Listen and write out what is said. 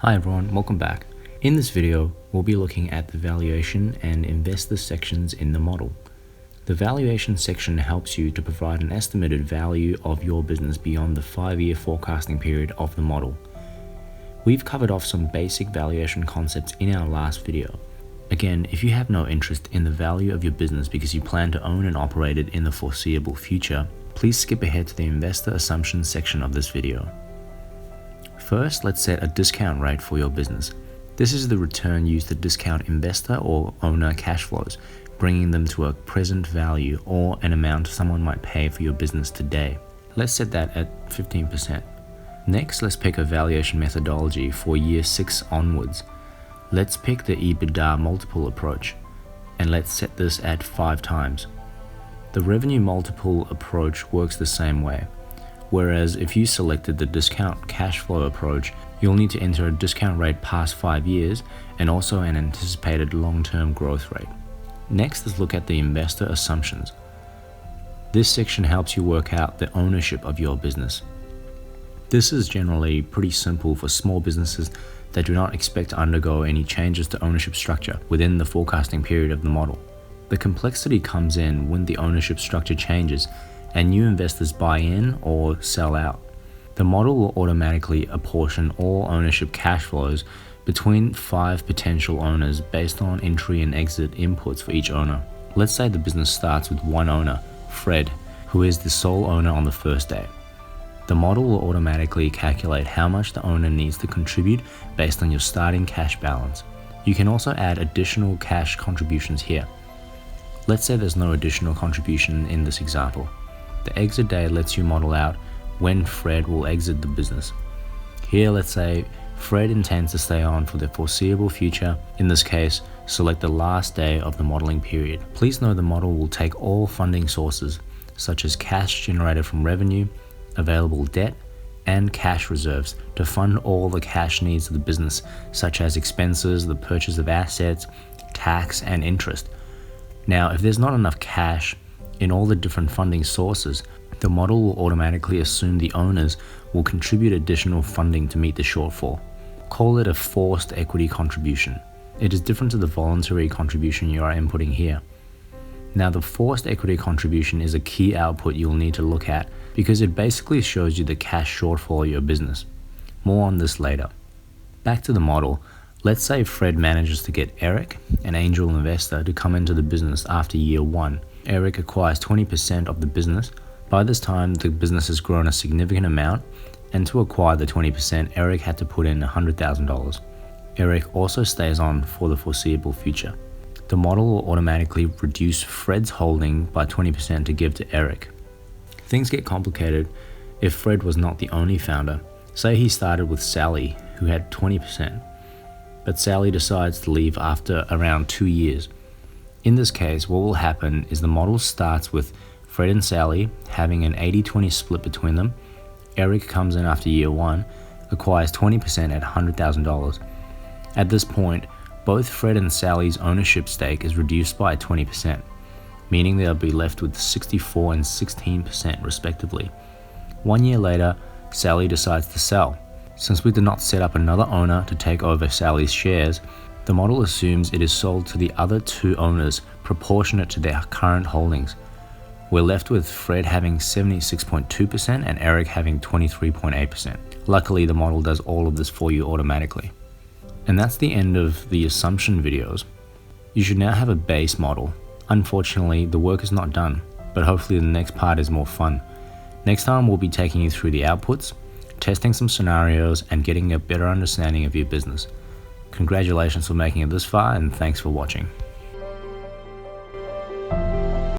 Hi everyone, welcome back. In this video, we'll be looking at the valuation and investor sections in the model. The valuation section helps you to provide an estimated value of your business beyond the 5-year forecasting period of the model. We've covered off some basic valuation concepts in our last video. Again, if you have no interest in the value of your business because you plan to own and operate it in the foreseeable future, please skip ahead to the investor assumptions section of this video. First, let's set a discount rate for your business. This is the return used to discount investor or owner cash flows, bringing them to a present value or an amount someone might pay for your business today. Let's set that at 15%. Next, let's pick a valuation methodology for year 6 onwards. Let's pick the EBITDA multiple approach, and let's set this at 5 times. The revenue multiple approach works the same way. Whereas if you selected the discount cash flow approach, you'll need to enter a discount rate past 5 years and also an anticipated long-term growth rate. Next, let's look at the investor assumptions. This section helps you work out the ownership of your business. This is generally pretty simple for small businesses that do not expect to undergo any changes to ownership structure within the forecasting period of the model. The complexity comes in when the ownership structure changes and new investors buy in or sell out. The model will automatically apportion all ownership cash flows between 5 potential owners based on entry and exit inputs for each owner. Let's say the business starts with one owner, Fred, who is the sole owner on the first day. The model will automatically calculate how much the owner needs to contribute based on your starting cash balance. You can also add additional cash contributions here. Let's say there's no additional contribution in this example. The exit day lets you model out when Fred will exit the business. Here, let's say Fred intends to stay on for the foreseeable future. In this case, select the last day of the modeling period. Please know the model will take all funding sources, such as cash generated from revenue, available debt, and cash reserves to fund all the cash needs of the business, such as expenses, the purchase of assets, tax, and interest. Now, if there's not enough cash in all the different funding sources, the model will automatically assume the owners will contribute additional funding to meet the shortfall. Call it a forced equity contribution. It is different to the voluntary contribution you are inputting here. Now, the forced equity contribution is a key output you'll need to look at because it basically shows you the cash shortfall of your business. More on this later. Back to the model. Let's say Fred manages to get Eric, an angel investor, to come into the business after year 1. Eric acquires 20% of the business. By this time, the business has grown a significant amount, and to acquire the 20%, Eric had to put in $100,000. Eric also stays on for the foreseeable future. The model will automatically reduce Fred's holding by 20% to give to Eric. Things get complicated if Fred was not the only founder. Say he started with Sally, who had 20%, but Sally decides to leave after around 2 years. In this case, what will happen is the model starts with Fred and Sally having an 80-20 split between them. Eric comes in after year 1, acquires 20% at $100,000. At this point, both Fred and Sally's ownership stake is reduced by 20%, meaning they'll be left with 64% and 16% respectively. 1 year later, Sally decides to sell. Since we did not set up another owner to take over Sally's shares, the model assumes it is sold to the other 2 owners proportionate to their current holdings. We're left with Fred having 76.2% and Eric having 23.8%. Luckily, the model does all of this for you automatically. And that's the end of the assumption videos. You should now have a base model. Unfortunately, the work is not done, but hopefully the next part is more fun. Next time, we'll be taking you through the outputs, testing some scenarios, and getting a better understanding of your business. Congratulations for making it this far, and thanks for watching.